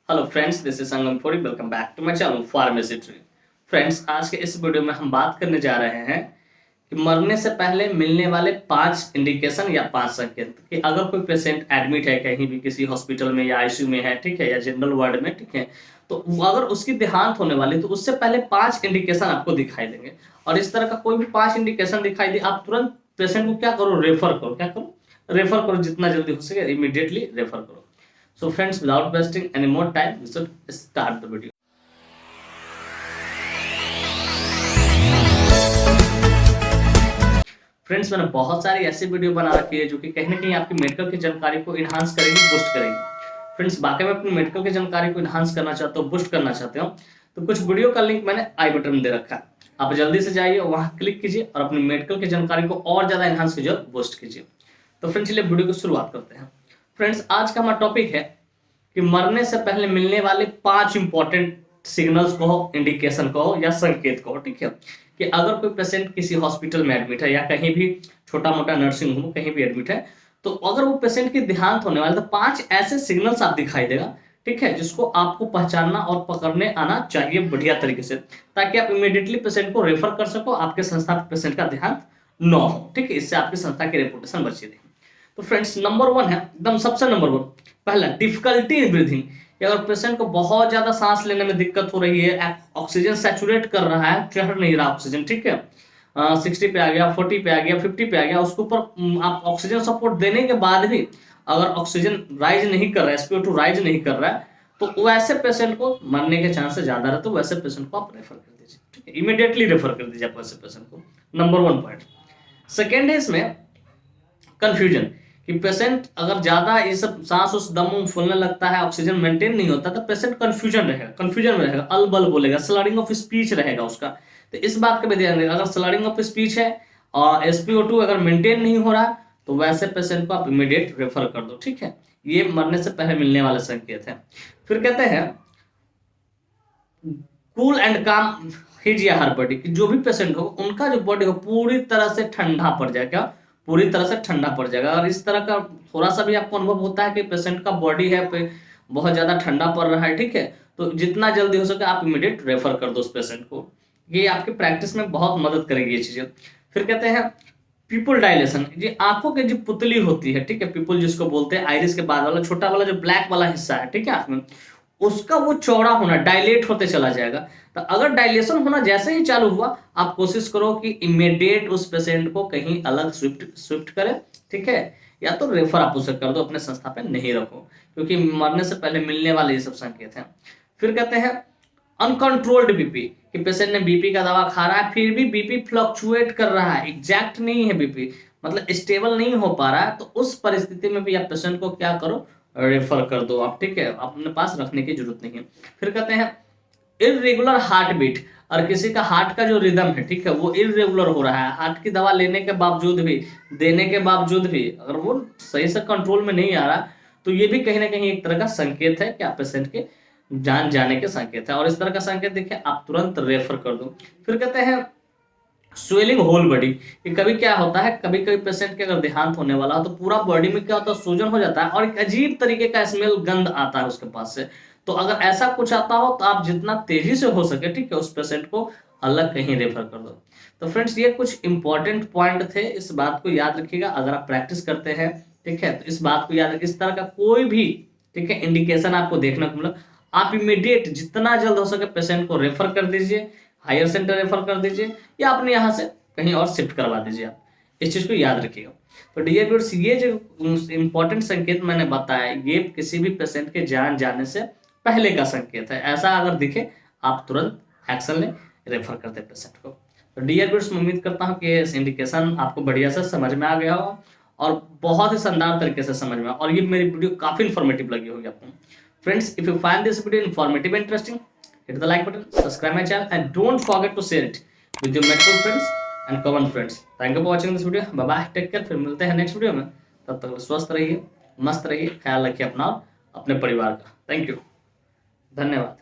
Hello friends, this is Sangam Fori. Welcome back to my channel Pharmacy Tree. Friends, आज के इस video में हम बात करने जा रहे हैं कि मरने से पहले मिलने वाले 5 इंडिकेशन या 5 संकेत कि अगर कोई पेशेंट एडमिट है कहीं भी किसी हॉस्पिटल में या आईसीयू में है, ठीक है, या जनरल वार्ड में, ठीक है, तो अगर उसकी देहांत होने वाली तो उससे पहले 5 इंडिकेशन आपको दिखाई देंगे। और इस तरह का कोई भी 5 इंडिकेशन दिखाई दे, आप तुरंत पेशेंट को क्या करो, रेफर करो। क्या करो? रेफर करो, जितना जल्दी हो सके इमीडिएटली रेफर करो। So friends, without wasting any more time, we should start the video. Friends, मैंने बहुत सारी ऐसी वीडियो बना रखी है जो कि कहीं ना कहीं आपकी मेडिकल की जानकारी को इन्हांस करेगी, बूस्ट करेगी। फ्रेंड्स, बाकी में अपनी मेडिकल की जानकारी को इन्हांस करना चाहते हो, बूस्ट करना चाहते हो, तो कुछ वीडियो का लिंक मैंने आई बटन में दे रखा है। आप जल्दी से जाइए, वहां क्लिक कीजिए और अपनी मेडिकल की जानकारी को और ज्यादा इन्हांस कीजिए, बूस्ट कीजिए। तो फ्रेंड्स, चलिए वीडियो की शुरुआत करते हैं। फ्रेंड्स, आज का हमारा टॉपिक है कि मरने से पहले मिलने वाले 5 इंपॉर्टेंट सिग्नल्स कहो, इंडिकेशन कहो या संकेत कहो, ठीक है, कि अगर कोई पेशेंट किसी हॉस्पिटल में एडमिट है या कहीं भी छोटा मोटा नर्सिंग होम कहीं भी एडमिट है, तो अगर वो पेशेंट की देहांत होने वाला तो 5 ऐसे सिग्नल्स आप दिखाई देगा, ठीक है, जिसको आपको पहचानना और पकड़ने आना चाहिए बढ़िया तरीके से, ताकि आप इमीडिएटली पेशेंट को रेफर कर सको, आपके संस्था पेशेंट का देहांत न हो, ठीक है। इससे आपकी संस्था की रेपुटेशन बची रहे। तो फ्रेंड्स, नंबर 1 है, एकदम सबसे नंबर 1, पहला डिफिकल्टी इन ब्रीथिंग। अगर पेशेंट को बहुत ज्यादा सांस लेने में दिक्कत हो रही है, ऑक्सीजन सैचुरेट कर रहा है, चढ़ नहीं रहा ऑक्सीजन, ठीक है, 60 पे आ गया, 40 पे आ गया, 50 पे आ गया, उसके ऊपर आप ऑक्सीजन सपोर्ट देने के बाद भी अगर ऑक्सीजन राइज नहीं कर रहा है, SpO2 राइज नहीं कर रहा है, तो वैसे पेशेंट को मरने के चांसेस ज्यादा रहते, तो वैसे पेशेंट को आप रेफर कर दीजिए, ठीक है, इमीडिएटली रेफर कर दीजिए आप वैसे पेशेंट को। Number 1 point. सेकेंड है इसमें कंफ्यूजन, कि पेशेंट अगर ज्यादा ये सब सांस उस दम फूलने लगता है, ऑक्सीजन मेंटेन नहीं होता, तो पेशेंट कंफ्यूजन में रहेगा, अलबल बोलेगा, स्लरिंग ऑफ स्पीच रहेगा उसका। तो इस बात का भी ध्यान रखिएगा, अगर स्लरिंग ऑफ स्पीच है और SpO2 अगर मेंटेन नहीं हो रहा, तो वैसे पेशेंट को आप इमीडिएट रेफर कर दो, ठीक है। ये मरने से पहले मिलने वाले संकेत है। फिर कहते हैं कूल एंड काम हीजिए हर बॉडी, कि जो भी पेशेंट हो उनका जो बॉडी हो पूरी तरह से ठंडा पड़ जाए, क्या पूरी तरह से ठंडा पड़ जाएगा। और इस तरह का थोड़ा सा भी आपको अनुभव होता है कि पेशेंट का बॉडी है बहुत ज्यादा ठंडा पड़ रहा है, ठीक है, तो जितना जल्दी हो सके आप इमीडिएट रेफर कर दो उस पेशेंट को। ये आपके प्रैक्टिस में बहुत मदद करेगी ये चीजें। फिर कहते हैं पीपल डायलेशन, ये आंखों की जो पुतली होती है, ठीक है, पीपल जिसको बोलते हैं, आइरिस के बाद वाला छोटा वाला जो ब्लैक वाला हिस्सा है, ठीक है, आंख में, उसका वो चौड़ा होना, डायलेट होते चला जाएगा। तो अगर डायलेशन होना जैसे ही चालू हुआ, आप कोशिश करो कि इमीडिएट उस पेशेंट को कहीं अलग शिफ्ट करें, ठीक है, या तो रेफर आप उसे कर दो, अपने संस्था पे नहीं रखो, क्योंकि मरने से पहले मिलने वाले ये सब संकेत हैं। फिर कहते हैं अनकंट्रोल्ड बीपी, कि पेशेंट ने बीपी का दवा खा रहा है फिर भी बीपी फ्लक्चुएट कर रहा है, एग्जैक्ट नहीं है बीपी, मतलब स्टेबल नहीं हो पा रहा है, तो उस परिस्थिति में भी आप पेशेंट को क्या करो, रेफर कर दो आप, ठीक है, अपने पास रखने की जरूरत नहीं है। फिर कहते हैं इरेगुलर हार्ट बीट, और किसी का हार्ट का जो रिदम है, ठीक है, वो इरेगुलर हो रहा है, हार्ट की दवा लेने के बावजूद भी, देने के बावजूद भी अगर वो सही से कंट्रोल में नहीं आ रहा, तो ये भी कहीं ना कहीं एक तरह का संकेत है कि आप पेशेंट के जान जाने के संकेत है। और इस तरह का संकेत देखिए आप तुरंत रेफर कर दो। फिर कहते हैं स्वेलिंग होल बॉडी, कि कभी क्या होता है, कभी कभी पेशेंट के अगर देहांत होने वाला हो तो पूरा बॉडी में क्या होता है, सूजन हो जाता है और एक अजीब तरीके का स्मेल, गंध आता है उसके पास से। तो अगर ऐसा कुछ आता हो तो आप जितना तेजी से हो सके, ठीक है, उस पेशेंट को अलग कहीं रेफर कर दो। तो फ्रेंड्स, ये कुछ इंपॉर्टेंट पॉइंट थे, इस बात को याद रखिएगा अगर आप प्रैक्टिस करते हैं, ठीक है, तो इस बात को याद रखिए। इस तरह का कोई भी, ठीक है, इंडिकेशन आपको देखने को मिला, आप इमीडिएट जितना जल्द हो सके पेशेंट को रेफर कर दीजिए, हायर सेंटर रेफर कर दीजिए, या अपने यहाँ से कहीं और शिफ्ट करवा दीजिए। आप इस चीज को याद रखिएगा। तो डियर व्यूअर्स, ये जो इंपॉर्टेंट संकेत मैंने बताया, ये किसी भी पेशेंट के जान जाने से पहले का संकेत है। ऐसा अगर दिखे आप तुरंत एक्शन लें, रेफर कर दे पेशेंट को। तो डियर व्यूअर्स, मैं उम्मीद करता हूँ कि इस इंडिकेशन आपको बढ़िया से समझ में आ गया होगा और बहुत ही शानदार तरीके से समझ में, और ये मेरी वीडियो काफी इन्फॉर्मेटिव लगी होगी आपको। Friends, if you find this video informative interesting, hit the like button, subscribe my channel, and don't forget to share it with your medical friends and common friends. Thank you for watching this video. Bye bye, take care. फिर मिलते हैं next video में। तब तक स्वस्थ रहिए, मस्त रहिए, ख्याल रखिए अपना और अपने परिवार का। थैंक यू, धन्यवाद।